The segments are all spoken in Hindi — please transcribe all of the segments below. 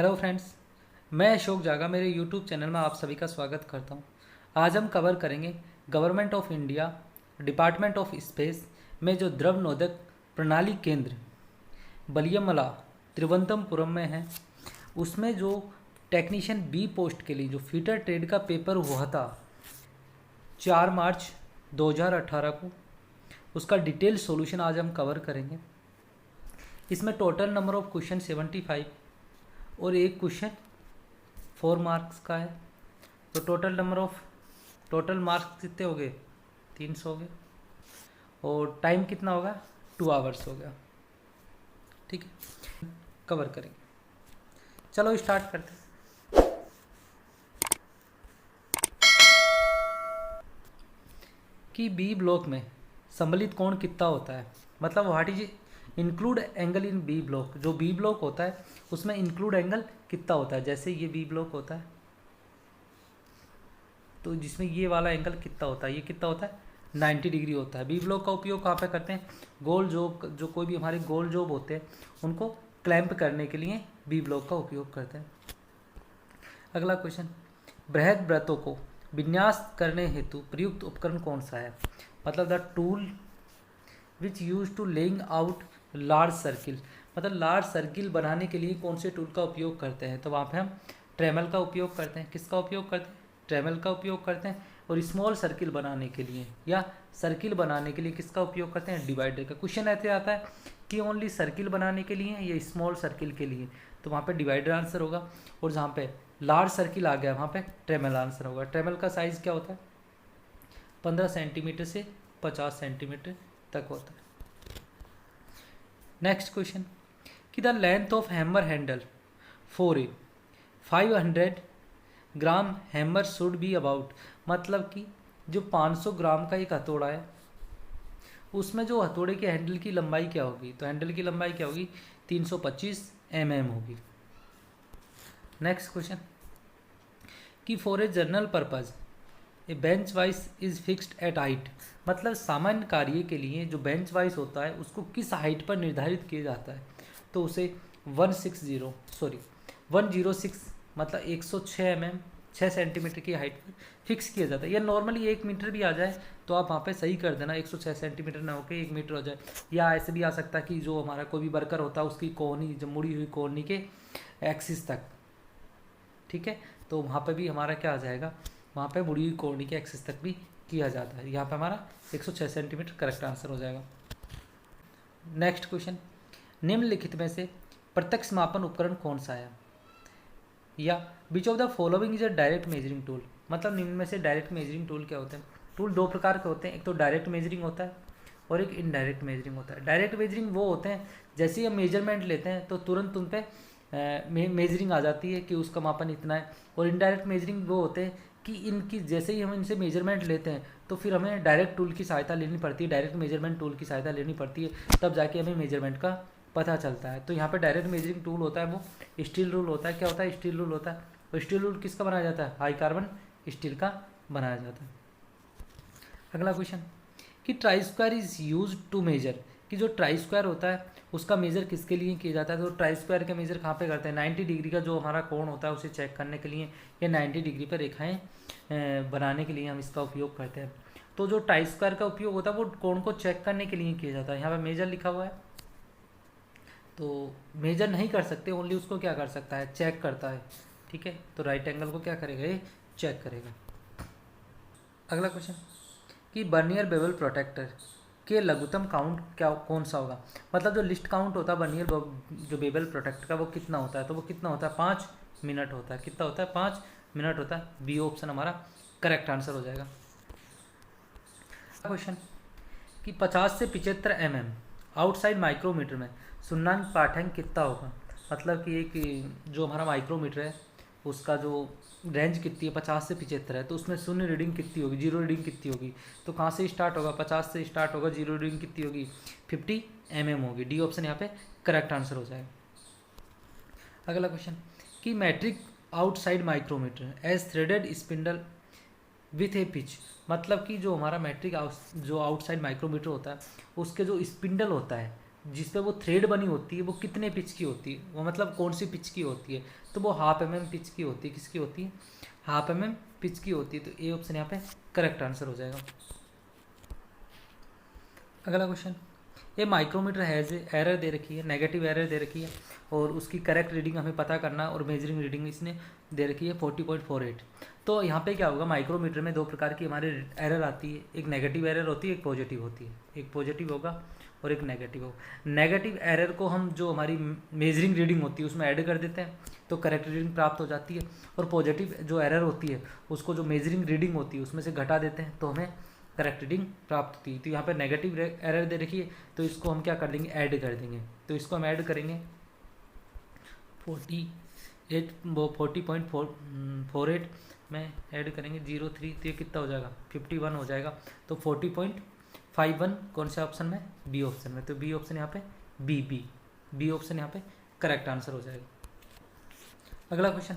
हेलो फ्रेंड्स, मैं अशोक जागा मेरे यूट्यूब चैनल में आप सभी का स्वागत करता हूं। आज हम कवर करेंगे government of India department of space में जो द्रव नोदक प्रणाली केंद्र बलियमला त्रिवंतमपुरम में है, उसमें जो टेक्नीशियन बी पोस्ट के लिए जो फीटर ट्रेड का पेपर हुआ था 4 मार्च 2018 को, उसका डिटेल सॉल्यूशन आज हम कवर करेंगे। इसमें टोटल नंबर ऑफ क्वेश्चन 75 और एक क्वेश्चन 4 मार्क्स का है। तो टोटल मार्क्स कितने हो गए? 300 हो गए। और टाइम कितना होगा? 2 आवर्स हो गया। ठीक है, कवर करेंगे। चलो स्टार्ट करते हैं। कि बी ब्लॉक में सम्मिलित कोण कितना होता है, मतलब what is include angle in B block. जो बी ब्लॉक होता है उसमें इंक्लूड एंगल कितना होता है। जैसे ये बी ब्लॉक होता है तो जिसमें ये वाला एंगल कितना होता है, ये कितना होता है? 90 डिग्री होता है। बी ब्लॉक का उपयोग कहाँ पे करते हैं? गोल जॉब, जो कोई भी हमारे गोल जॉब होते हैं उनको क्लैंप करने के लिए बी ब्लॉक का उपयोग करते हैं। अगला क्वेश्चन, बृहद वृत्तों को विन्यास करने हेतु प्रयुक्त उपकरण कौन सा है, मतलब the tool which use to laying out large circle, मतलब लार्ज सर्किल बनाने के लिए कौन से टूल का उपयोग करते हैं। तो वहाँ पे हम ट्रेमल का उपयोग करते हैं। किसका उपयोग करते हैं? ट्रेमल का उपयोग करते हैं। और स्मॉल सर्किल बनाने के लिए या सर्किल बनाने के लिए किसका उपयोग करते हैं? डिवाइडर का। क्वेश्चन ऐसे आता है कि ओनली सर्किल बनाने के लिए या स्मॉल सर्किल के लिए, तो वहाँ पे डिवाइडर आंसर होगा। और जहाँ पे लार्ज सर्किल आ गया वहाँ पे ट्रेमल आंसर होगा। ट्रेमल का साइज़ क्या होता है? 15 सेंटीमीटर से 50 सेंटीमीटर तक होता है। नेक्स्ट क्वेश्चन, कि the length of hammer handle for a 500 gram hammer should be about, मतलब कि जो 500 ग्राम का एक हथौड़ा है उसमें जो हथौड़े के हैंडल की लंबाई क्या होगी। तो हैंडल की लंबाई क्या होगी? 325 mm होगी। नेक्स्ट क्वेश्चन, कि for a general purpose A bench vice is fixed at height, मतलब सामान्य कार्य के लिए जो बेंच वाइस होता है उसको किस हाइट पर निर्धारित किया जाता है। तो उसे 106 मतलब 106 mm 6 सेंटीमीटर की हाइट पर फिक्स किया जाता है। या नॉर्मली 1 मीटर भी आ जाए तो आप वहाँ पे सही कर देना, 106 सेंटीमीटर ना होकर 1 मीटर हो जाए। या ऐसे भी आ सकता है कि जो हमारा कोई भी वर्कर होता है उसकी कोहनी, जो मुड़ी हुई कोहनी के एक्सिस तक, ठीक है, तो वहाँ पे भी हमारा क्या आ जाएगा? वहाँ पे मुड़ी हुई कोहनी के एक्सिस तक भी किया जाता है। यहाँ पे हमारा 106 सेंटीमीटर करेक्ट आंसर हो जाएगा। नेक्स्ट क्वेश्चन, निम्नलिखित में से प्रत्यक्ष मापन उपकरण कौन सा है, या विच of the following is a direct measuring tool, मतलब निम्न में से डायरेक्ट मेजरिंग टूल क्या होते हैं। टूल 2 प्रकार के होते हैं, एक तो डायरेक्ट मेजरिंग होता है और एक इनडायरेक्ट मेजरिंग होता है। डायरेक्ट मेजरिंग वो होते हैं जैसे ही हम मेजरमेंट लेते हैं तो तुरंत उन पर मेजरिंग आ जाती है कि उसका मापन इतना है। और इनडायरेक्ट मेजरिंग वो होते हैं कि इनकी जैसे ही हम इनसे मेजरमेंट लेते हैं तो फिर हमें डायरेक्ट टूल की सहायता लेनी पड़ती है, डायरेक्ट मेजरमेंट टूल की सहायता लेनी पड़ती है, तब जाके हमें मेजरमेंट का पता चलता है। तो यहाँ पे डायरेक्ट मेजरिंग टूल होता है वो स्टील रूल होता है। क्या होता है? स्टील रूल होता है। और स्टील रूल किसका बनाया जाता है? हाई कार्बन स्टील का बनाया जाता है। अगला क्वेश्चन, कि try square is use to measure, कि जो ट्राई स्क्वायर होता है उसका मेजर किसके लिए किया जाता है। तो ट्राई स्क्वायर का मेजर कहाँ पे करते हैं? 90 डिग्री का जो हमारा कोण होता है उसे चेक करने के लिए या 90 डिग्री पर रेखाएं बनाने के लिए हम इसका उपयोग करते हैं। तो जो ट्राई स्क्वायर का उपयोग होता है वो कोण को चेक करने के लिए किया जाता है। यहाँ पर मेजर लिखा हुआ है तो मेजर नहीं कर सकते, ओनली उसको क्या कर सकता है? चेक करता है। ठीक है, तो राइट एंगल को क्या करेगा? ये चेक करेगा। अगला क्वेश्चन, कि बर्नियर बेवल प्रोटेक्टर के लघुत्तम काउंट क्या कौन सा होगा, मतलब जो लिस्ट काउंट होता है बर्नियर जो बेवल प्रोटेक्टर का वो कितना होता है। तो वो कितना होता है? 5 मिनट होता है। कितना होता है? 5 मिनट होता है। बी ऑप्शन हमारा करेक्ट आंसर हो जाएगा। क्वेश्चन, कि 50 से 75 mm आउटसाइड माइक्रोमीटर में शून्याङ्क पाठ्यांक कितना होगा, मतलब कि एक जो हमारा माइक्रोमीटर है उसका जो रेंज कितनी है 50 से 75 है, तो उसमें शून्य रीडिंग कितनी होगी, जीरो रीडिंग कितनी होगी। तो कहाँ से स्टार्ट होगा? 50 से स्टार्ट होगा, जीरो रीडिंग कितनी होगी? 50 mm होगी। डी ऑप्शन यहाँ पे करेक्ट आंसर हो जाएगा। अगला क्वेश्चन, कि metric outside micrometer has threaded spindle with a pitch, मतलब कि जो हमारा मैट्रिक जो आउटसाइड माइक्रोमीटर होता है उसके जो स्पिंडल होता है जिस पे वो थ्रेड बनी होती है वो कितने पिच की होती है, वो मतलब कौन सी पिच की होती है, तो वो हाफ mm पिच की होती है। किसकी होती है? हाफ mm पिच की होती है। तो ए ऑप्शन यहाँ पे करेक्ट आंसर हो जाएगा। अगला क्वेश्चन, ये माइक्रोमीटर हैज़ एरर दे रखी है, नेगेटिव एरर दे रखी है, और उसकी करेक्ट रीडिंग हमें पता करना, और मेजरिंग रीडिंग इसने दे रखी है 40.48। तो यहाँ पे क्या होगा, माइक्रोमीटर में दो प्रकार की हमारे एरर आती है, एक नेगेटिव एरर होती है, एक पॉजिटिव होती है। एक पॉजिटिव होगा और एक नेगेटिव होगा। नेगेटिव एरर को हम जो हमारी मेजरिंग रीडिंग होती है उसमें ऐड कर देते हैं तो करेक्ट रीडिंग प्राप्त हो जाती है, और पॉजिटिव जो एरर होती है उसको जो मेजरिंग रीडिंग होती है उसमें से घटा देते हैं तो हमें करेक्ट रीडिंग प्राप्त होती है। तो यहाँ पर नेगेटिव एरर दे रखी है तो इसको हम क्या कर देंगे, ऐड कर देंगे। तो इसको हम ऐड करेंगे 40.48 में ऐड करेंगे 03, तो ये कितना हो जाएगा 51 हो जाएगा। तो 40.51 कौन से ऑप्शन में, बी ऑप्शन में। तो बी ऑप्शन यहाँ पे बी ऑप्शन यहाँ पे करेक्ट आंसर हो जाएगा। अगला क्वेश्चन,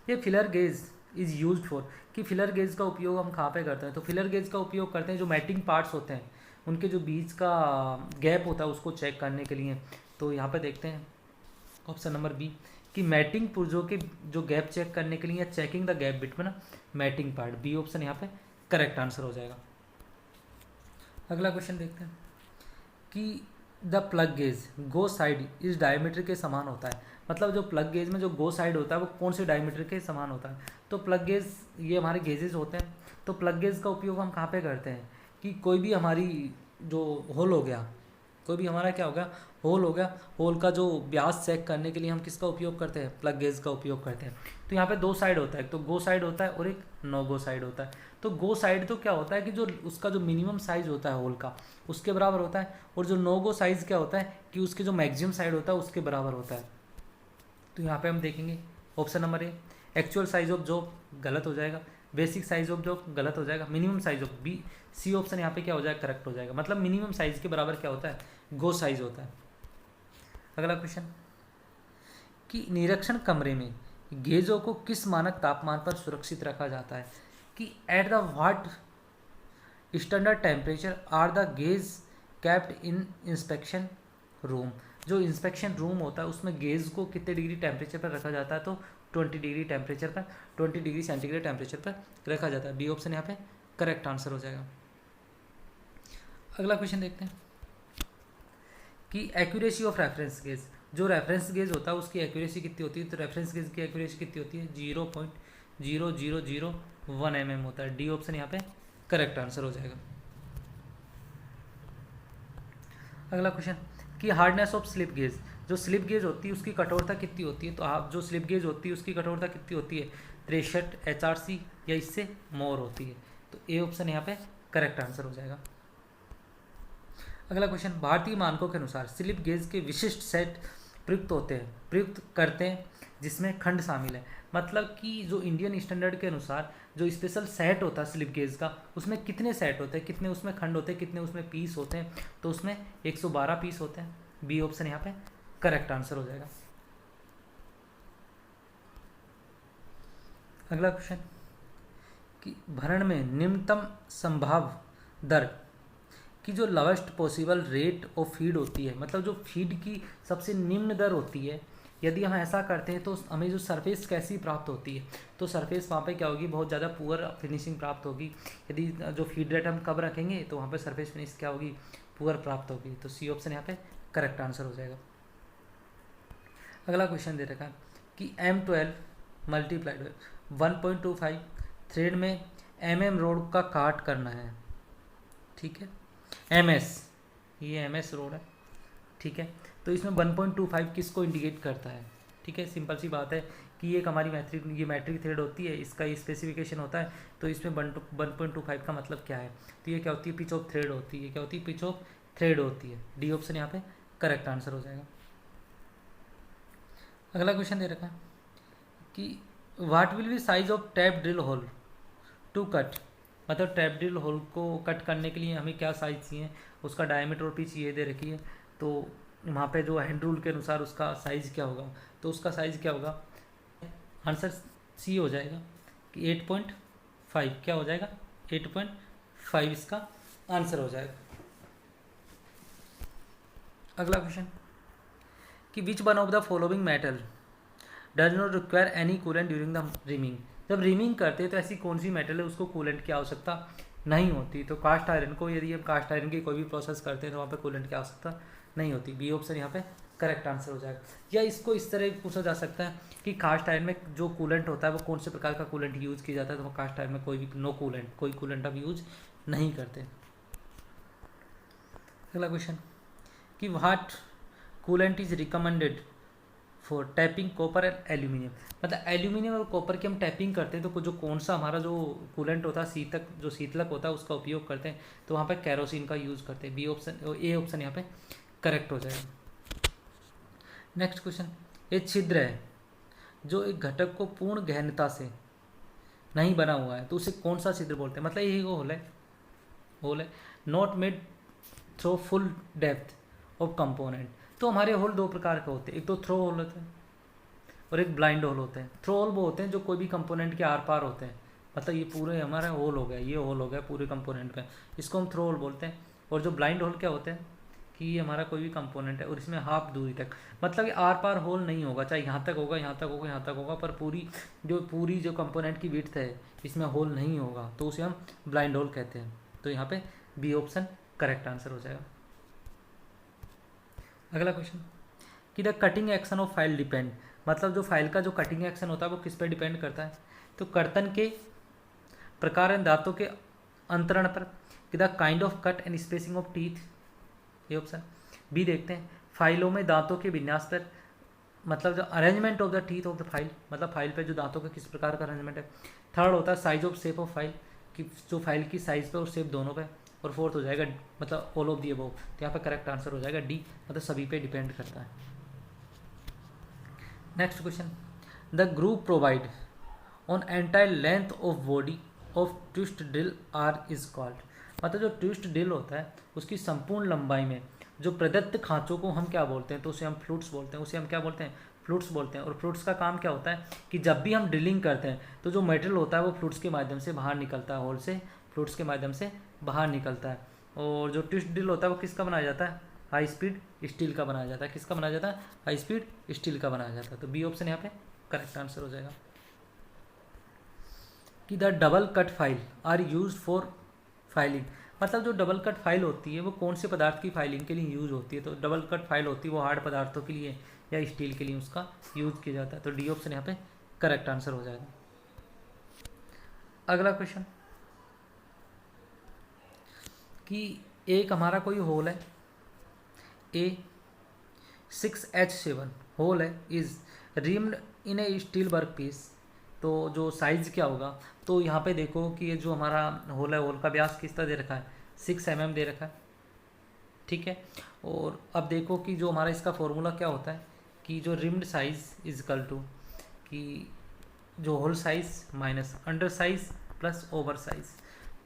ये filler gauge is use for, कि फिलर गेज का उपयोग हम कहाँ पे करते हैं। तो फिलर गेज का उपयोग करते हैं जो मैटिंग पार्ट्स होते हैं उनके जो बीच का गैप होता है उसको चेक करने के लिए। तो यहाँ पे देखते हैं ऑप्शन नंबर बी, कि मैटिंग पुर्जों के जो गैप चेक करने के लिए, या checking the gap between mating part. B option यहाँ पे करेक्ट आंसर हो जाएगा। अगला क्वेश्चन देखते हैं कि the plug gauge go side इस डायमीटर के समान होता है। मतलब जो प्लग गेज में जो गो साइड होता है वो कौन से डायमीटर के समान होता है। तो प्लग गेज ये हमारे गेजेस होते हैं। तो प्लग गेज का उपयोग हम कहाँ पे करते हैं, कि कोई भी हमारी जो होल हो गया, कोई भी हमारा क्या हो गया, होल हो गया, होल का जो व्यास चेक करने के लिए हम किसका उपयोग करते हैं, प्लग गेज का उपयोग करते हैं। तो यहाँ पे दो साइड होता है, तो गो साइड होता है और एक नो गो साइड होता है। तो गो साइड तो क्या होता है कि जो उसका जो मिनिमम साइज होता है होल का उसके बराबर होता है, और जो नो गो साइज क्या होता है कि उसके जो मैक्सिमम साइड होता है उसके बराबर होता है। तो यहाँ पे हम देखेंगे option number A, actual size of job गलत हो जाएगा, बेसिक साइज ऑफ जॉब गलत हो जाएगा, minimum size of B, C option यहाँ पे क्या हो जाएगा, करेक्ट हो जाएगा। मतलब मिनिमम साइज के बराबर क्या होता है, गो साइज होता है। अगला क्वेश्चन, कि निरीक्षण कमरे में गेजों को किस मानक तापमान पर सुरक्षित रखा जाता है, कि at the what standard temperature are the gauge kept in inspection room. जो इंस्पेक्शन रूम होता है उसमें गेज को कितने डिग्री टेम्परेचर पर रखा जाता है, तो 20 डिग्री टेम्परेचर पर, 20 डिग्री सेंटीग्रेड टेम्परेचर पर रखा जाता है। बी ऑप्शन यहाँ पे करेक्ट आंसर हो जाएगा। अगला क्वेश्चन देखते हैं कि एक्यूरेसी ऑफ रेफरेंस गेज, जो रेफरेंस गेज होता है उसकी एक्यूरेसी कितनी होती है। तो रेफरेंस गेज की एक्यूरेसी कितनी होती है, 0.0001 mm होता है। डी ऑप्शन यहाँ पे करेक्ट आंसर हो जाएगा। अगला क्वेश्चन, कि हार्डनेस ऑफ स्लिप गेज, जो स्लिप गेज होती है उसकी कठोरता कितनी होती है। तो आप जो स्लिप गेज होती है उसकी कठोरता कितनी होती है, 63 HRC या इससे मोर होती है। तो ए ऑप्शन यहाँ पे करेक्ट आंसर हो जाएगा। अगला क्वेश्चन, भारतीय मानकों के अनुसार स्लिप गेज के विशिष्ट सेट प्रयुक्त करते हैं जिसमें खंड शामिल है। मतलब कि जो इंडियन स्टैंडर्ड के अनुसार जो स्पेशल सेट होता है स्लिप गेज का, उसमें कितने सेट होते हैं, कितने उसमें खंड होते हैं, कितने उसमें पीस होते हैं। तो उसमें 112 पीस होते हैं। बी ऑप्शन यहाँ पे करेक्ट आंसर हो जाएगा। अगला क्वेश्चन, कि भरण में निम्नतम संभाव दर की जो lowest possible rate of feed होती है, मतलब जो फीड की सबसे निम्न दर होती है, यदि हम ऐसा करते हैं तो हमें जो सरफेस कैसी प्राप्त होती है। तो सरफेस वहाँ पे क्या होगी, बहुत ज़्यादा पुअर फिनिशिंग प्राप्त होगी। यदि जो फीड रेट हम कब रखेंगे तो वहाँ पे सरफेस फिनिश क्या होगी, पुअर प्राप्त होगी। तो सी ऑप्शन यहाँ पे करेक्ट आंसर हो जाएगा। अगला क्वेश्चन दे रखा है कि M12 मल्टीप्लाइड 1.25 थ्रेड में MM रोड का काट करना है। ठीक है, MS, ये MS रोड है। ठीक है, तो इसमें 1.25 किसको इंडिकेट करता है। ठीक है, सिंपल सी बात है कि एक हमारी मैट्रिक थ्रेड होती है, इसका स्पेसिफिकेशन होता है। तो इसमें 1.25 का मतलब क्या है, तो ये क्या होती है, पिच ऑफ थ्रेड होती है। क्या होती है, पिच ऑफ थ्रेड होती है। डी ऑप्शन यहाँ पे करेक्ट आंसर हो जाएगा। अगला क्वेश्चन दे रखा है कि what will be size of tap drill hole to cut, मतलब टैप ड्रिल होल को कट करने के लिए हमें क्या साइज चाहिए, उसका डायमीटर और पिच ये दे रखी है। तो वहाँ पे जो हैंड रूल के अनुसार उसका साइज़ क्या होगा, तो उसका साइज़ क्या होगा, आंसर सी हो जाएगा कि 8.5 क्या हो जाएगा, 8.5 इसका आंसर हो जाएगा। अगला क्वेश्चन कि विच one of the following metal does not require any coolant during the rhyming. जब रिमिंग करते हैं तो ऐसी कौन सी मेटल है उसको कूलेंट की आवश्यकता नहीं होती। तो कास्ट आयरन को, यदि हम कास्ट आयरन की कोई भी प्रोसेस करते हैं तो वहाँ पे कूलेंट की आवश्यकता नहीं होती। बी ऑप्शन यहाँ पे करेक्ट आंसर हो जाएगा। या इसको इस तरह पूछा जा सकता है कि कास्ट आयरन में जो कूलेंट होता है वो कौन से प्रकार का कूलेंट यूज़ किया जाता है। तो वो कास्ट आयरन में कोई भी नो कूलेंट, कोई कूलेंट आप यूज नहीं करते। अगला क्वेश्चन कि what coolant is recommended for tapping copper and aluminium. मतलब एल्यूमिनियम और कॉपर की हम टैपिंग करते हैं तो जो कौन सा हमारा जो कूलेंट होता है, शीतक जो शीतलक होता है उसका उपयोग करते हैं। तो वहाँ पे कैरोसिन का यूज़ करते हैं। बी ऑप्शन, ए ऑप्शन यहाँ पे करेक्ट हो जाएगा। नेक्स्ट क्वेश्चन, ये छिद्र है जो एक घटक को पूर्ण गहनता से नहीं बना हुआ है तो उसे कौन सा छिद्र बोलते हैं। मतलब यही होल है not made through full depth of component. तो हमारे होल दो प्रकार के होते हैं, एक तो थ्रो होल होते हैं और एक ब्लाइंड होल होते हैं। थ्रो होल वो होते हैं जो कोई भी कंपोनेंट के आर पार होते हैं। मतलब ये पूरे हमारा होल हो गया, ये होल हो गया पूरे कंपोनेंट पे, इसको हम थ्रो होल बोलते हैं। और जो ब्लाइंड होल क्या होते हैं कि ये हमारा कोई भी कंपोनेंट है और इसमें हाफ दूरी तक, मतलब ये आर पार होल नहीं होगा, चाहे यहाँ तक होगा, यहाँ तक होगा, यहाँ तक होगा, पर पूरी जो कंपोनेंट की विड्थ है इसमें होल नहीं होगा, तो उसे हम ब्लाइंड होल कहते हैं। तो यहाँ पे बी ऑप्शन करेक्ट आंसर हो जाएगा। अगला क्वेश्चन कि the cutting action of file depend. मतलब जो फाइल का जो कटिंग एक्शन होता है वो किस पे डिपेंड करता है। तो कर्तन के प्रकार एंड दांतों के अंतरण पर, कि the kind of cut and spacing of teeth, ये ऑप्शन। बी देखते हैं फाइलों में दांतों के विन्यास पर, मतलब जो arrangement of the teeth of the file, मतलब फाइल पे जो दांतों का किस प्रकार का अरेंजमेंट है। थर्ड होता है size of shape of file, कि जो फाइल की साइज पे और शेप दोनों पे। और फोर्थ हो जाएगा मतलब ऑल ऑफ दी अबव। तो यहाँ पे करेक्ट आंसर हो जाएगा डी, मतलब सभी पे डिपेंड करता है। Next question, the groove provide on entire length of body of twist drill are is called. मतलब जो ट्विस्ट ड्रिल होता है उसकी संपूर्ण लंबाई में जो प्रदत्त खांचों को हम क्या बोलते हैं। तो उसे हम फ्लूट्स बोलते हैं, उसे हम क्या बोलते हैं, फ्लूट्स बोलते हैं। और फ्लूट्स का काम क्या होता है कि जब भी हम ड्रिलिंग करते हैं तो जो मेटेरियल होता है वो फ्लूट्स के माध्यम से बाहर निकलता है, होल से फ्लूट्स के माध्यम से बाहर निकलता है। और जो ट्विस्ट ड्रिल होता है वो किसका बनाया जाता है, हाई स्पीड स्टील का बनाया जाता है। किसका बनाया जाता है, हाई स्पीड स्टील का बनाया जाता है। तो बी ऑप्शन यहाँ पे करेक्ट आंसर हो जाएगा। कि the double cut file are use for filing. मतलब जो डबल कट फाइल होती है वो कौन से पदार्थ की फाइलिंग के लिए यूज होती है। तो डबल कट फाइल होती है वो हार्ड पदार्थों के लिए या स्टील के लिए उसका यूज किया जाता है। तो डी ऑप्शन यहाँ पे करेक्ट आंसर हो जाएगा। अगला क्वेश्चन कि एक हमारा कोई होल है A6H7 होल है is reamed in a steel work piece. तो जो साइज़ क्या होगा, तो यहाँ पे देखो कि ये जो हमारा होल है, होल का व्यास किस तरह दे रखा है, 6 mm दे रखा है, ठीक है। और अब देखो कि जो हमारा इसका फॉर्मूला क्या होता है कि जो रिम्ड साइज इजकल टू कि जो hole size minus under size plus over size.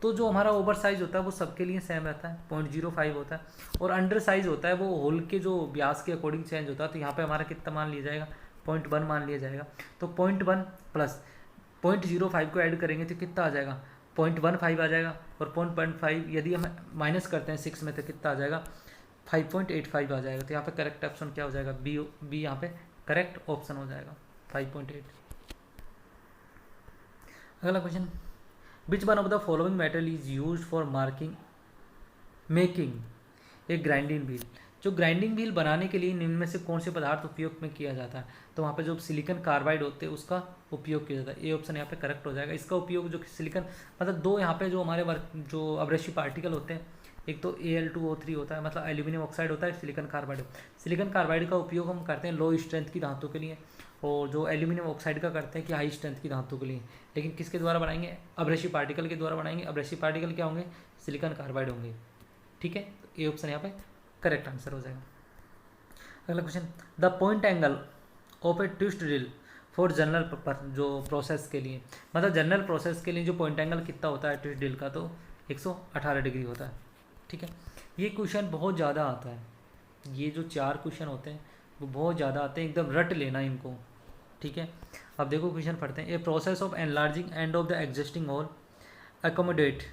तो जो हमारा ओवर साइज होता है वो सबके लिए सेम रहता है, 0.05 होता है। और अंडर साइज होता है वो होल के जो व्यास के अकॉर्डिंग चेंज होता है। तो यहाँ पे हमारा कितना मान लिया जाएगा, 0.1 मान लिया जाएगा। तो 0.1 प्लस 0.05 को ऐड करेंगे तो कितना आ जाएगा, 0.15 आ जाएगा। और 0.5 यदि हम माइनस करते हैं 6 में तो कितना आ जाएगा, 5.85 आ जाएगा। तो यहाँ पे करेक्ट ऑप्शन क्या हो जाएगा, बी यहाँ पे करेक्ट ऑप्शन हो जाएगा, 5.8। अगला question, which one of the following metal is use for making a grinding wheel. जो ग्राइंडिंग व्हील बनाने के लिए निम्न में से कौन से पदार्थ उपयोग में किया जाता है। तो वहाँ पे जो सिलिकॉन कार्बाइड होते हैं उसका उपयोग किया जाता है। ए ऑप्शन यहाँ पे करेक्ट हो जाएगा। इसका उपयोग जो सिलिकॉन, मतलब दो यहाँ पे जो हमारे वर्क जो अब्रेसिव पार्टिकल होते हैं, एक तो Al2O3 होता है, मतलब एल्यूमिनियम ऑक्साइड होता है, सिलिकॉन कार्बाइड। सिलिकॉन कार्बाइड का उपयोग हम करते हैं लो स्ट्रेंथ की धातु के लिए, और जो एल्यूमिनियम ऑक्साइड का करते हैं कि हाई स्ट्रेंथ की धातु के लिए। लेकिन किसके द्वारा बनाएंगे, अब्रेसिव पार्टिकल के द्वारा बनाएंगे। अब्रेसिव पार्टिकल क्या होंगे, सिलिकॉन कार्बाइड होंगे, ठीक है। तो ए ऑप्शन यहाँ पे करेक्ट आंसर हो जाएगा। अगला question, the point angle of A twist drill for general जो प्रोसेस के लिए, मतलब जनरल प्रोसेस के लिए जो पॉइंट एंगल कितना होता है ट्विस्ट ड्रिल का, तो 118 डिग्री होता है, ठीक है। ये क्वेश्चन बहुत ज़्यादा आता है, ये जो 4 क्वेश्चन होते हैं वो बहुत ज़्यादा आते हैं, एकदम रट लेना इनको, ठीक है। अब देखो क्वेश्चन पढ़ते हैं। A process of enlarging end of the existing hole accommodate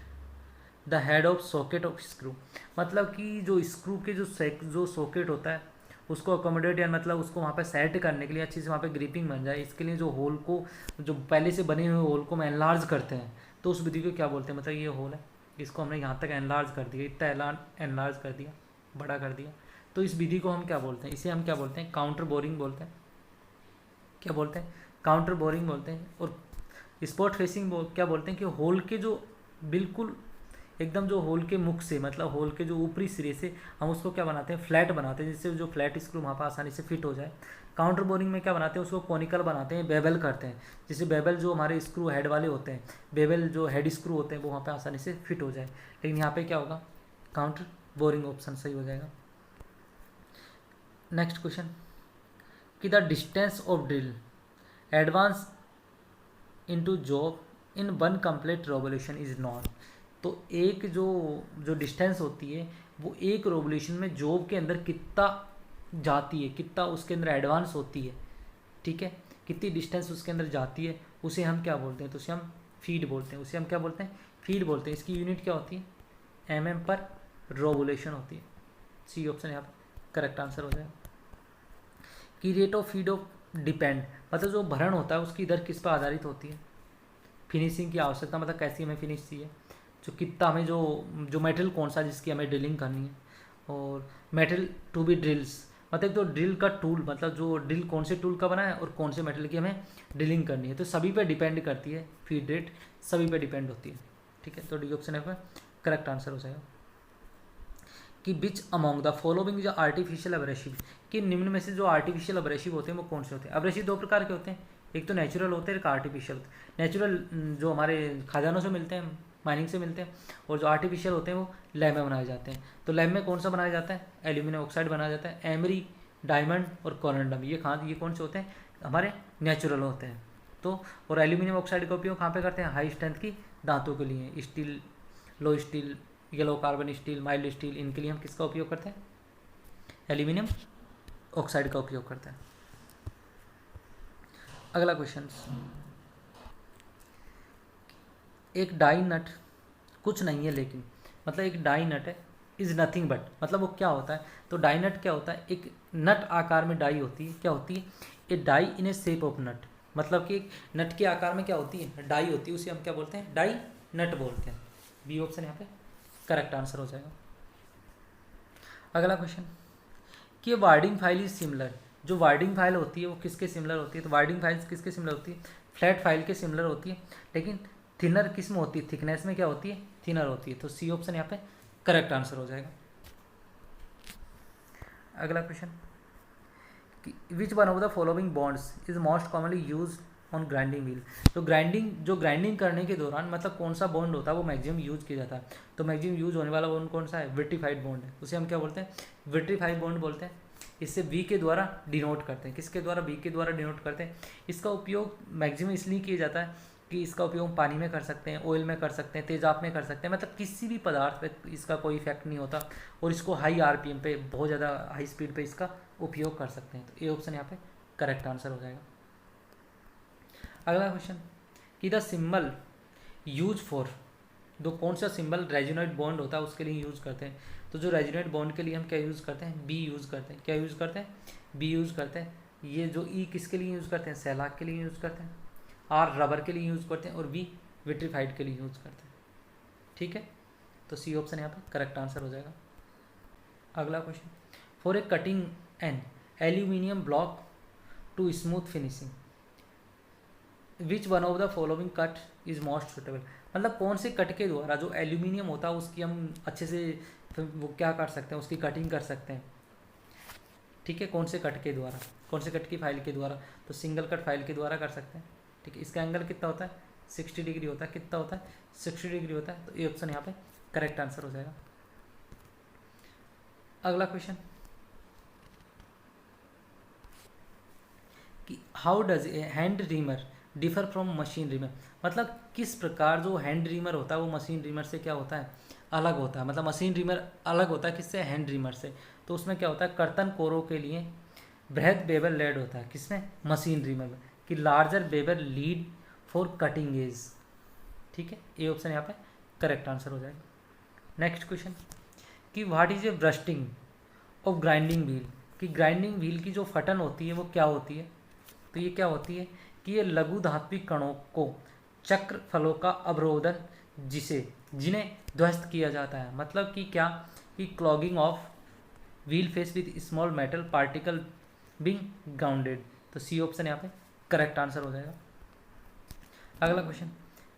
the head of socket of screw, मतलब कि जो स्क्रू के जो सॉकेट होता है उसको अकोमोडेट या मतलब उसको वहाँ पे सेट करने के लिए अच्छी से वहाँ पे ग्रिपिंग बन जाए, इसके लिए जो होल को, जो पहले से बने हुए होल को हम एनलार्ज करते हैं, तो उस विधि को क्या बोलते हैं, मतलब ये होल है, इसको हमने यहाँ तक एनलार्ज कर दिया, इतना एनलार्ज कर दिया, बड़ा कर दिया, तो इस विधि को हम क्या बोलते हैं, इसे हम क्या बोलते हैं, काउंटर बोरिंग बोलते हैं। क्या बोलते हैं, काउंटर बोरिंग बोलते हैं। और स्पॉट फेसिंग क्या बोलते हैं कि होल के जो बिल्कुल एकदम जो होल के मुख से, मतलब होल के जो ऊपरी सिरे से हम उसको क्या बनाते हैं, फ्लैट बनाते हैं, जिससे जो फ्लैट स्क्रू वहाँ पर आसानी से फिट हो जाए। काउंटर बोरिंग में क्या बनाते हैं, उसको कॉनिकल बनाते हैं, बेबल करते हैं, जिससे बेबल जो हमारे स्क्रू हेड वाले होते हैं, बेबल जो हेड स्क्रू होते हैं वो वहाँ पे आसानी से फिट हो जाए। लेकिन यहाँ पे क्या होगा, काउंटर बोरिंग ऑप्शन सही हो जाएगा। नेक्स्ट क्वेश्चन कि the distance of drill advance into job in one complete revolution is non. तो एक जो डिस्टेंस होती है वो एक रेवोल्यूशन में जॉब के अंदर कितना जाती है, कितना उसके अंदर एडवांस होती है, ठीक है, कितनी डिस्टेंस उसके अंदर जाती है, उसे हम क्या बोलते हैं, तो उसे हम फीट बोलते हैं, उसे हम क्या बोलते हैं, फीट बोलते हैं। इसकी यूनिट क्या होती है, mm पर रेवोल्यूशन होती है। सी ऑप्शन यहाँ पर करेक्ट आंसर हो जाएगा। कि rate of feed of depend, मतलब जो भरण होता है उसकी दर किस पर आधारित होती है। फिनिशिंग की आवश्यकता, मतलब कैसी हमें फिनिश चाहिए, जो कितना हमें जो मेटल कौन सा जिसकी हमें ड्रिलिंग करनी है, और मेटल टू बी ड्रिल्स, मतलब तो ड्रिल का टूल, मतलब जो ड्रिल कौन से टूल का बना है और कौन से मेटल की हमें ड्रिलिंग करनी है, तो सभी पे डिपेंड करती है, फीड रेट सभी पे डिपेंड होती है, ठीक है। तो डी ऑप्शन है करेक्ट आंसर हो जाएगा। कि विच अमॉन्ग द फॉलोइंग जो आर्टिफिशियल अब्रेसिव, कि निम्न में से जो आर्टिफिशियल अब्रेसिव होते हैं वो कौन से होते हैं। अब्रेसिव दो प्रकार के होते हैं, एक तो नेचुरल होते हैं, एक आर्टिफिशियल। नेचुरल जो हमारे खजानों से मिलते हैं, माइनिंग से मिलते हैं, और जो आर्टिफिशियल होते हैं वो लैब में बनाए जाते हैं। तो लैब में कौन सा बनाया जाता है, एल्यूमिनियम ऑक्साइड बनाया जाता है, एमरी, डायमंड और कोरंडम, ये कौन से होते हैं, हमारे नेचुरल होते हैं। तो और एल्यूमिनियम ऑक्साइड का उपयोग कहाँ पे करते हैं, हाई स्ट्रेंथ की धातु के लिए, steel, low steel, yellow carbon steel, mild steel, इनके लिए हम किसका उपयोग करते हैं, एल्यूमिनियम ऑक्साइड का उपयोग करते हैं। अगला क्वेश्चन, एक डाई नट कुछ नहीं है लेकिन, मतलब एक डाई नट है, इज नथिंग बट, मतलब वो क्या होता है, तो डाई नट क्या होता है, एक नट आकार में डाई होती है, क्या होती है, a die in a shape of nut, मतलब कि नट के आकार में क्या होती है, डाई होती है, उसे हम क्या बोलते हैं, डाई नट बोलते हैं। बी ऑप्शन यहाँ पे करेक्ट आंसर हो जाएगा। अगला क्वेश्चन कि वार्डिंग फाइल इज सिमिलर, जो वार्डिंग फाइल होती है वो किसके सिमिलर होती है, तो वार्डिंग फाइल्स किसके सिमिलर होती है, फ्लैट फाइल के सिमिलर होती है, लेकिन थिनर किस में होती है, थिकनेस में क्या होती है, थिनर होती है। तो सी ऑप्शन यहाँ पे करेक्ट आंसर हो जाएगा। अगला क्वेश्चन कि विच one of the following bonds is most commonly use on grinding wheel, तो ग्राइंडिंग करने के दौरान मतलब कौन सा बॉन्ड होता है वो मैक्सिमम यूज किया जाता है, तो मैक्सिमम यूज होने वाला बॉन्ड कौन सा है, विट्रीफाइड बॉन्ड है, उसे हम क्या बोलते हैं, विट्रीफाइड बॉन्ड बोलते हैं। इससे वी के द्वारा डिनोट करते हैं, किसके द्वारा, वी के द्वारा डिनोट करते हैं। इसका उपयोग मैक्सिमम इसलिए किया जाता है कि इसका उपयोग पानी में कर सकते हैं, ऑयल में कर सकते हैं, तेजाब में कर सकते हैं, मतलब किसी भी पदार्थ पे इसका कोई इफेक्ट नहीं होता, और इसको हाई आरपीएम पे, बहुत ज़्यादा हाई स्पीड पे इसका उपयोग कर सकते हैं। तो ए ऑप्शन यहाँ पे करेक्ट आंसर हो जाएगा। अगला क्वेश्चन कि द सिंबल यूज फॉर, दो कौन सा सिंबल रेजोनेट बॉन्ड होता है उसके लिए यूज़ करते हैं, तो जो रेजोनेट बॉन्ड के लिए हम क्या यूज़ करते हैं, बी यूज़ करते हैं, क्या यूज़ करते हैं, बी यूज़ करते हैं। ये जो ई किसके लिए यूज़ करते हैं, सैलाक के लिए यूज़ करते हैं, आर रबर के लिए यूज़ करते हैं, और बी विट्रीफाइड के लिए यूज़ करते हैं, ठीक है। तो सी ऑप्शन यहाँ पर करेक्ट आंसर हो जाएगा। अगला question, for a cutting an aluminium block to smooth finishing which one of the following cut is most suitable, मतलब कौन से कट के द्वारा जो एल्यूमिनियम होता है उसकी हम अच्छे से वो क्या कर सकते हैं, उसकी कटिंग कर सकते हैं, ठीक है। कौन से कट के द्वारा, कौन से कट की फाइल के द्वारा, तो सिंगल कट फाइल के द्वारा कर सकते हैं, ठीक है। इसका एंगल कितना होता है, 60 डिग्री होता है, कितना होता है, 60 डिग्री होता है। तो ये ऑप्शन यहाँ पे करेक्ट आंसर हो जाएगा। अगला क्वेश्चन कि how does a hand reamer differ from machine reamer, मतलब किस प्रकार जो हैंड रीमर होता है वो मशीन रीमर से क्या होता है, अलग होता है, मतलब मशीन रीमर अलग होता है किससे, हैंड रीमर से। तो उसमें क्या होता है, कर्तन कोरों के लिए बृहद बेबल लेड होता है, किसमें, मशीन रीमर में, कि larger bevel lead for cutting edge, ठीक है। ये ऑप्शन यहाँ पे करेक्ट आंसर हो जाएगा। नेक्स्ट क्वेश्चन कि what is a bursting of grinding wheel, कि ग्राइंडिंग व्हील की जो फटन होती है वो क्या होती है। तो ये क्या होती है कि ये लघु धात्विक कणों को चक्र फलों का अवरोधन जिन्हें ध्वस्त किया जाता है। मतलब कि क्या, कि clogging of wheel face with small metal particle being grounded. तो सी ऑप्शन यहाँ पे करेक्ट आंसर हो जाएगा। अगला question,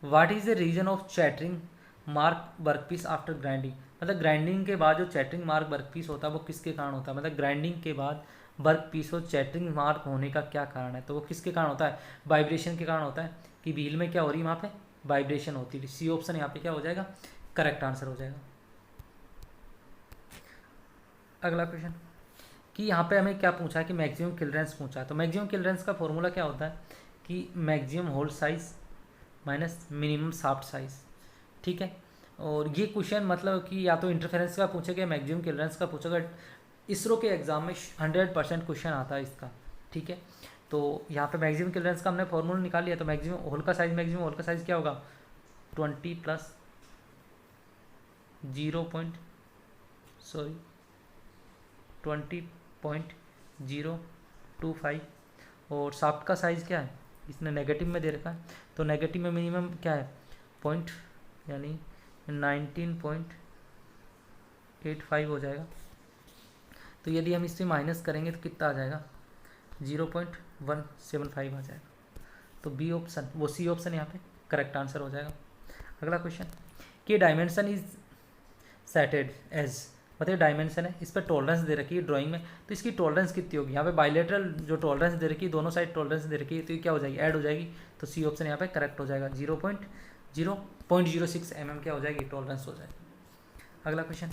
what is the reason of chattering mark workpiece after grinding. मतलब ग्राइंडिंग के बाद जो चैटरिंग मार्क वर्कपीस होता है वो किसके कारण होता है। मतलब ग्राइंडिंग के बाद वर्कपीस और चैटरिंग मार्क होने का क्या कारण है। तो वो किसके कारण होता है, वाइब्रेशन के कारण होता है, कि व्हील में क्या हो रही है, वहाँ पे वाइब्रेशन होती है। सी ऑप्शन यहाँ पे क्या हो जाएगा, करेक्ट आंसर हो जाएगा। अगला क्वेश्चन, कि यहाँ पे हमें क्या पूछा है कि मैक्सिमम क्लियरेंस पूछा है। तो मैक्सिमम क्लियरेंस का फॉर्मूला क्या होता है कि maximum hole size minus minimum shaft size. ठीक है, और ये क्वेश्चन मतलब कि या तो इंटरफेरेंस का पूछेगा या मैक्सिमम क्लियरेंस का पूछेगा। इसरो के एग्जाम में 100% क्वेश्चन आता है इसका। ठीक है, तो यहाँ पे मैक्सिमम क्लियरेंस का हमने फॉर्मूला निकाल लिया। तो मैक्सिमम होल का साइज क्या होगा, 20 प्लस 20.025 और शाफ्ट का साइज़ क्या है, इसने नेगेटिव में दे रखा है। तो नेगेटिव में मिनिमम क्या है, पॉइंट, यानी 19.85 हो जाएगा। तो यदि हम इससे माइनस करेंगे तो कितना आ जाएगा, 0.175 आ जाएगा। तो बी ऑप्शन, वो सी ऑप्शन यहाँ पे करेक्ट आंसर हो जाएगा। अगला क्वेश्चन, कि डायमेंशन इज सेटेड एज, मतलब डायमेंशन है, इस पर टॉलरेंस दे रखी है ड्राइंग में। तो इसकी टॉलरेंस कितनी होगी, यहाँ पे बाइलेटरल जो टॉलरेंस दे रखी है, दोनों साइड टॉलरेंस दे रखी है, तो ये क्या हो जाएगी, ऐड हो जाएगी। तो सी ऑप्शन यहाँ पे करेक्ट हो जाएगा। 0.06 mm क्या हो जाएगी, टॉलरेंस हो जाएगी। अगला क्वेश्चन,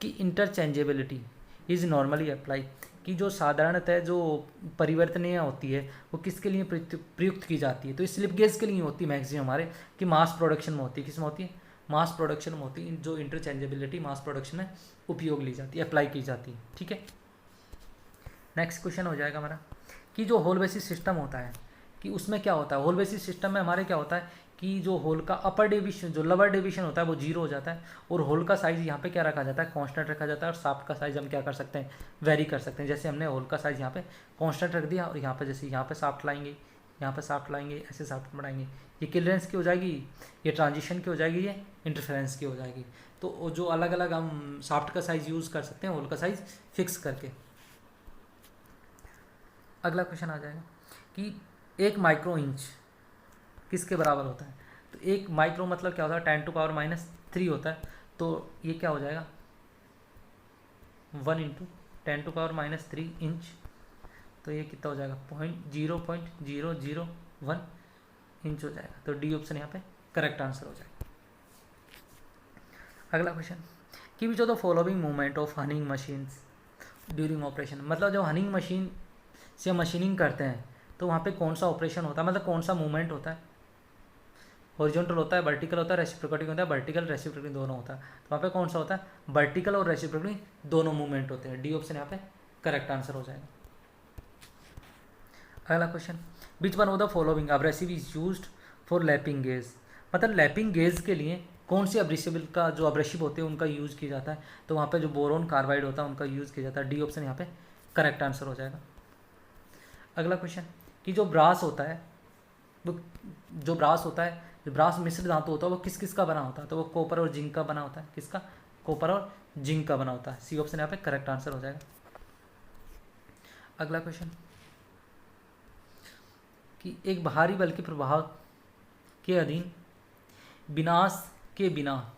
कि इंटरचेंजेबिलिटी इज नॉर्मली अप्लाई, कि जो साधारणतः जो परिवर्तनीय होती है वो किसके लिए प्रयुक्त की जाती है। तो इस स्लिप गेज के लिए होती है मैक्सिमम हमारे, कि मास प्रोडक्शन में होती है। किस में होती है, मास प्रोडक्शन में होती है। जो इंटरचेंजेबिलिटी मास प्रोडक्शन में उपयोग ली जाती है, अप्लाई की जाती है। ठीक है, नेक्स्ट क्वेश्चन हो जाएगा हमारा, कि जो होल बेसिस सिस्टम होता है, कि उसमें क्या होता है। होल बेसिस सिस्टम में हमारे क्या होता है कि जो होल का अपर डिवीजन, जो लोअर डिवीजन होता है वो 0 हो जाता है, और होल का साइज़ यहाँ पे क्या रखा जाता है, कांस्टेंट रखा जाता है। और शाफ्ट का साइज़ हम क्या कर सकते हैं, वेरी कर सकते हैं। जैसे हमने होल का साइज़ यहाँ पे कांस्टेंट रख दिया, और यहाँ पे जैसे यहाँ पे शाफ्ट लाएंगे, यहाँ पे शाफ्ट लाएंगे, ऐसे शाफ्ट बढ़ाएंगे। ये क्लियरेंस की हो जाएगी, ये ट्रांजिशन की हो जाएगी, ये इंटरफेरेंस की हो जाएगी। तो जो अलग अलग हम शाफ्ट का साइज़ यूज़ कर सकते हैं, होल का साइज़ फिक्स करके। अगला क्वेश्चन आ जाएगा कि 1 माइक्रो इंच किसके बराबर होता है। तो 1 माइक्रो मतलब क्या होता है, 10⁻³ होता है। तो ये क्या हो जाएगा, 1 × 10⁻³ इंच। तो ये कितना हो जाएगा, 0.0001 इंच हो जाएगा। तो डी ऑप्शन यहाँ पे करेक्ट आंसर हो जाएगा। अगला क्वेश्चन, कि which of the following movement of honing machines during operation. मतलब जब हनिंग मशीन से मशीनिंग करते हैं तो वहाँ पे कौन सा ऑपरेशन होता है, मतलब कौन सा मूवमेंट होता है। हॉरिजॉन्टल होता है, वर्टिकल होता है, रेसिप्रोकेटिंग होता है। वर्टिकल रेसिप्रोकेटिंग दोनों होता है। तो वहाँ पे कौन सा होता है, वर्टिकल और रेसिप्रोकेटिंग दोनों मूवमेंट होते हैं। डी ऑप्शन यहाँ पे करेक्ट आंसर हो जाएगा। अगला question, which one of the following abrasive is used for lapping gauge. मतलब लैपिंग गेज के लिए कौन सी अब्रेसिबल का जो अब्रेसिव होते हैं उनका यूज़ किया जाता है। तो वहाँ पे जो बोरोन कार्बाइड होता है उनका यूज़ किया जाता है। डी ऑप्शन यहाँ पे करेक्ट आंसर हो जाएगा। अगला क्वेश्चन, कि जो ब्रास होता है वो जो ब्रास मिश्र धातु होता है वो किस किस का बना होता है। तो वो कॉपर और जिंक का बना होता है। किसका, कॉपर और जिंक का बना होता है। सी ऑप्शन यहाँ पे करेक्ट आंसर हो जाएगा। अगला क्वेश्चन, कि एक भारी बल के प्रभाव के अधीन विनाश के बिना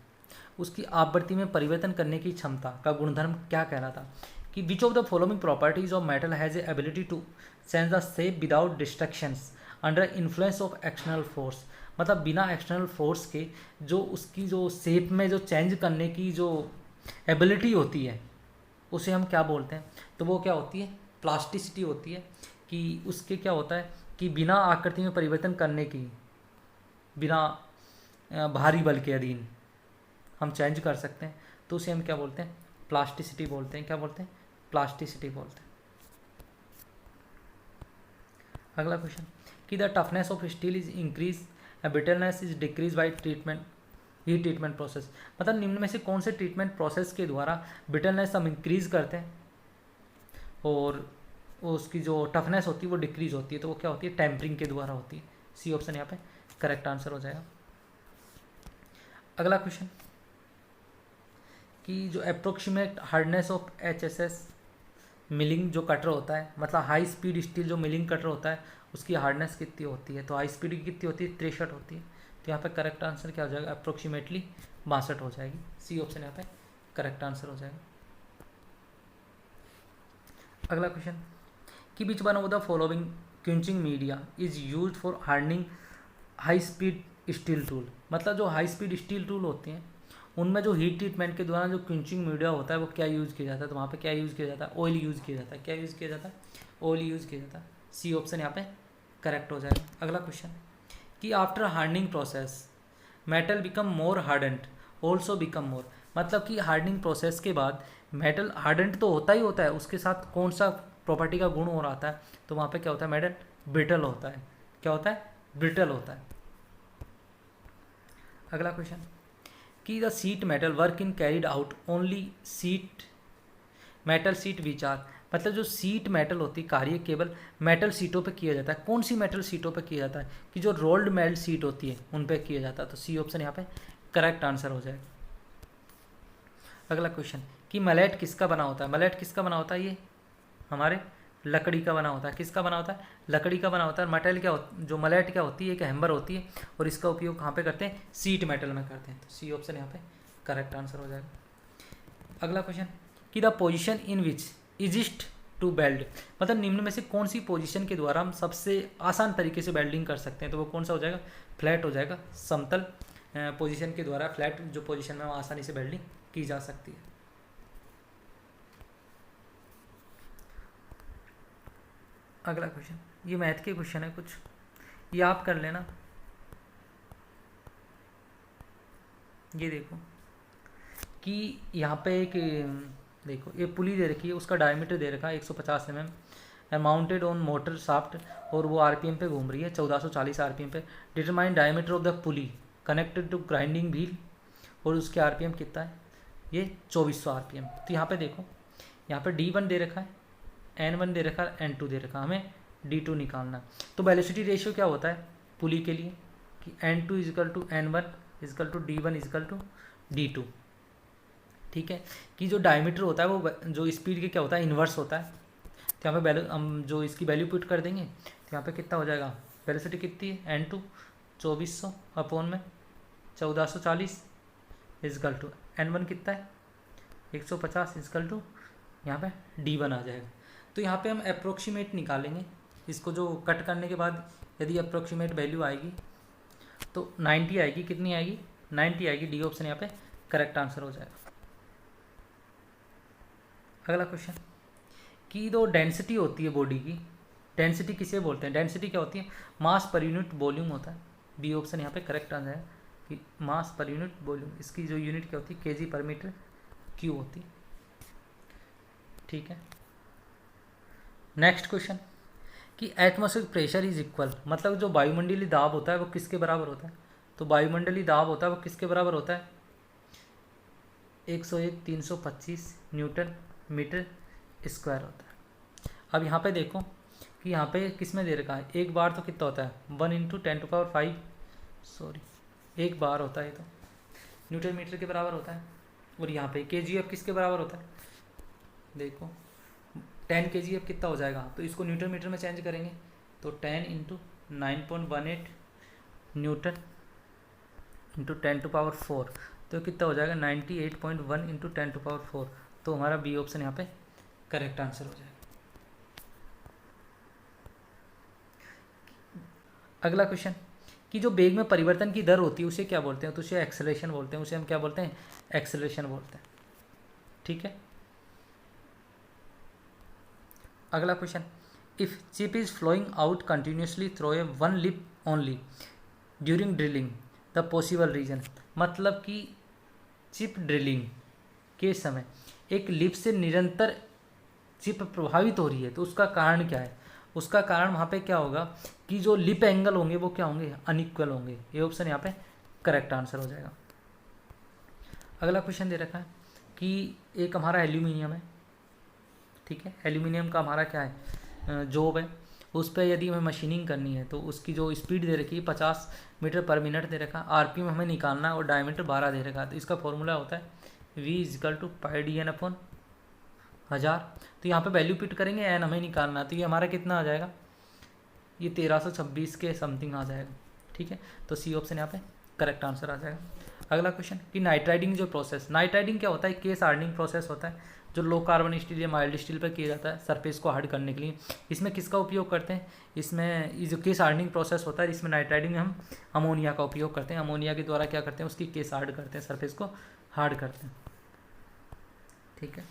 उसकी आवृत्ति में परिवर्तन करने की क्षमता का गुणधर्म क्या कहलाता। कि which of the following properties of metal has a ability to change the shape without destructions under influence of external force. मतलब बिना एक्सटर्नल फोर्स के जो उसकी जो शेप में जो चेंज करने की जो एबिलिटी होती है उसे हम क्या बोलते हैं। तो वो क्या होती है, प्लास्टिसिटी होती है। कि उसके क्या होता है कि बिना आकृति में परिवर्तन करने की, बिना भारी बल के अधीन हम चेंज कर सकते हैं। तो उसे हम क्या बोलते हैं, प्लास्टिसिटी बोलते हैं। क्या बोलते हैं, प्लास्टिसिटी बोलते हैं। अगला क्वेश्चन, कि the toughness of steel is increase and brittleness is decrease by treatment heat treatment process, मतलब निम्न में से कौन से ट्रीटमेंट प्रोसेस के द्वारा ब्रिटलनेस हम इंक्रीज करते हैं और उसकी जो टफनेस होती है वो डिक्रीज होती है, तो वो क्या होती है, टेम्परिंग के द्वारा होती है। सी ऑप्शन यहाँ पे करेक्ट आंसर हो जाएगा। अगला क्वेश्चन कि जो approximate hardness of HSS milling जो कटर होता है, मतलब हाई स्पीड स्टील जो मिलिंग कटर होता है उसकी हार्डनेस कितनी होती है, तो हाई स्पीड की कितनी होती है, 63 होती है। तो यहाँ पे करेक्ट आंसर क्या हो जाएगा, अप्रोक्सीमेटली 62 हो जाएगी। सी ऑप्शन यहाँ पे करेक्ट आंसर हो जाएगा। अगला क्वेश्चन कि विच one of the following quenching media is used for hardening high speed steel tool, मतलब जो हाई स्पीड स्टील टूल होते हैं उनमें जो हीट ट्रीटमेंट के दौरान जो क्विंचिंग मीडिया होता है वो क्या यूज़ किया जाता है, तो वहाँ पे क्या यूज़ किया जाता है, ऑयल यूज़ किया जाता है। क्या यूज़ किया जाता है, ऑयल यूज़ किया जाता है। सी ऑप्शन यहाँ पे करेक्ट हो जाएगा। अगला क्वेश्चन कि after hardening process metal become more hardened also become more, मतलब कि हार्डनिंग प्रोसेस के बाद मेटल हार्डेंड तो होता ही होता है, उसके साथ कौन सा प्रॉपर्टी का गुण और आता है, तो वहाँ पे क्या होता है, मेटल ब्रिटल होता है। क्या होता है, ब्रिटल होता है। अगला क्वेश्चन कि the sheet metal work in carried out only sheet metal sheet which are, मतलब जो सीट मेटल होती है कार्य केवल मेटल सीटों पे किया जाता है। कौन सी मेटल सीटों पे किया जाता है, कि जो रोल्ड मेटल सीट होती है उन पे किया जाता है। तो सी ऑप्शन यहाँ पे करेक्ट आंसर हो जाएगा। अगला क्वेश्चन कि मलेट किसका बना होता है, मलेट किसका बना होता है, ये हमारे लकड़ी का बना होता है। किसका बना होता है, लकड़ी का बना होता है। मेटल क्या जो मलेट क्या होती है, एक हैम्बर होती है और इसका उपयोग कहाँ पे करते हैं, सीट मेटल में करते हैं। तो सी ऑप्शन यहाँ पे करेक्ट आंसर हो जाएगा। अगला क्वेश्चन कि the position in which exist to weld, मतलब निम्न में से कौन सी पोजीशन के द्वारा हम सबसे आसान तरीके से बेल्डिंग कर सकते हैं, तो वो कौन सा हो जाएगा, फ्लैट हो जाएगा। समतल पोजीशन के द्वारा फ्लैट जो पोजीशन में आसानी से बेल्डिंग की जा सकती है। अगला क्वेश्चन ये मैथ के क्वेश्चन है कुछ, ये आप कर लेना। ये देखो कि यहाँ पे एक देखो ये पुली दे रखी है, उसका डायमीटर दे रखा है 150 mm, mounted on motor shaft और वो आरपीएम पे घूम रही है 1440 आरपीएम पे। Determine diameter of the pulley connected to grinding wheel और उसके आरपीएम कितना है, ये 2400 आरपीएम। तो यहाँ पे देखो यहाँ पे D1 दे रखा है, N1 दे रखा है, N2 दे रखा है, हमें D2 निकालना। तो वेलोसिटी रेशियो क्या होता है पुली के लिए कि N2 equal to N1 equal to D1 equal to D2। ठीक है, कि जो डायमीटर होता है वो जो स्पीड के क्या होता है, इन्वर्स होता है। तो यहाँ पे वैल्यू हम जो इसकी वैल्यू पुट कर देंगे तो यहाँ पे कितना हो जाएगा, वेलोसिटी कितनी है, N2 2400 अपॉन में 1440 इजकल टू N1 कितना है 150 इजकल टू यहाँ पे D1 आ जाएगा। तो यहाँ पे हम अप्रोक्सीमेट निकालेंगे, इसको जो कट करने के बाद यदि अप्रोक्सीमेट वैल्यू आएगी तो 90 आएगी। कितनी आएगी, 90 आएगी। डी ऑप्शन यहाँ पे करेक्ट आंसर हो जाएगा। अगला क्वेश्चन कि जो डेंसिटी होती है बॉडी की, डेंसिटी किसे बोलते हैं, डेंसिटी क्या होती है, मास पर यूनिट वॉल्यूम होता है। बी ऑप्शन यहाँ पे करेक्ट आ जाएगा कि मास पर यूनिट वॉल्यूम, इसकी जो यूनिट क्या होती है केजी पर मीटर क्यूब होती है। ठीक है, नेक्स्ट क्वेश्चन कि एटमॉस्फेरिक प्रेशर इज इक्वल, मतलब जो वायुमंडलीय दाब होता है वो किसके बराबर होता है, तो वायुमंडलीय दाब होता है वो किसके बराबर होता है 101/325 न्यूटन मीटर स्क्वायर होता है। अब यहाँ पे देखो कि यहाँ पे किस में दे रखा है, एक बार तो कितना होता है 1 × 10⁵, सॉरी एक बार होता है तो न्यूटन मीटर के बराबर होता है। और यहाँ पे kgf किसके बराबर होता है, देखो 10 kgf कितना हो जाएगा, तो इसको न्यूटन मीटर में चेंज करेंगे तो 10 × 9.18 न्यूटन × 10⁴, तो कितना हो जाएगा 98.1 × 10⁴। तो हमारा बी ऑप्शन यहाँ पे करेक्ट आंसर हो जाएगा। अगला क्वेश्चन कि जो वेग में परिवर्तन की दर होती है उसे क्या बोलते हैं, तो उसे एक्सेलरेशन बोलते हैं, उसे हम क्या बोलते हैं, एक्सेलरेशन बोलते हैं। ठीक है, अगला question if chip is flowing out continuously through a one lip only during drilling the possible reason, मतलब कि चिप ड्रिलिंग के समय एक लिप से निरंतर चिप प्रभावित हो रही है तो उसका कारण क्या है, उसका कारण वहाँ पे क्या होगा कि जो लिप एंगल होंगे वो क्या होंगे, अनइक्वल होंगे। ये ऑप्शन यहाँ पे करेक्ट आंसर हो जाएगा। अगला क्वेश्चन दे रखा है कि एक हमारा एल्यूमिनियम है, ठीक है, एल्यूमिनियम का हमारा क्या है जॉब है, उस पर यदि हमें मशीनिंग करनी है तो उसकी जो स्पीड दे रखी है 50 मीटर पर मिनट दे रखा है, आरपीएम हमें निकालना है और डायमीटर 12 दे रखा है। तो इसका फॉर्मूला होता है V=πdn/1000। तो यहाँ पे वैल्यू पिट करेंगे, एन हमें निकालना है, तो ये हमारा कितना आ जाएगा, ये 1326 के समथिंग आ जाएगा, ठीक है। तो सी ऑप्शन यहाँ पे करेक्ट आंसर आ जाएगा। अगला क्वेश्चन कि नाइट्राइडिंग जो प्रोसेस, नाइट्राइडिंग क्या होता है, केस हार्डनिंग प्रोसेस होता है जो लो कार्बन स्टील या माइल्ड स्टील पर किया जाता है सरफेस को हार्ड करने के लिए। इसमें किसका उपयोग करते हैं, इसमें ये जो केस हार्डनिंग प्रोसेस होता है इसमें नाइट्राइडिंग में हम अमोनिया का उपयोग करते हैं, अमोनिया के द्वारा क्या करते हैं उसकी केस हार्ड करते हैं, सरफेस को हार्ड करते हैं, ठीक है।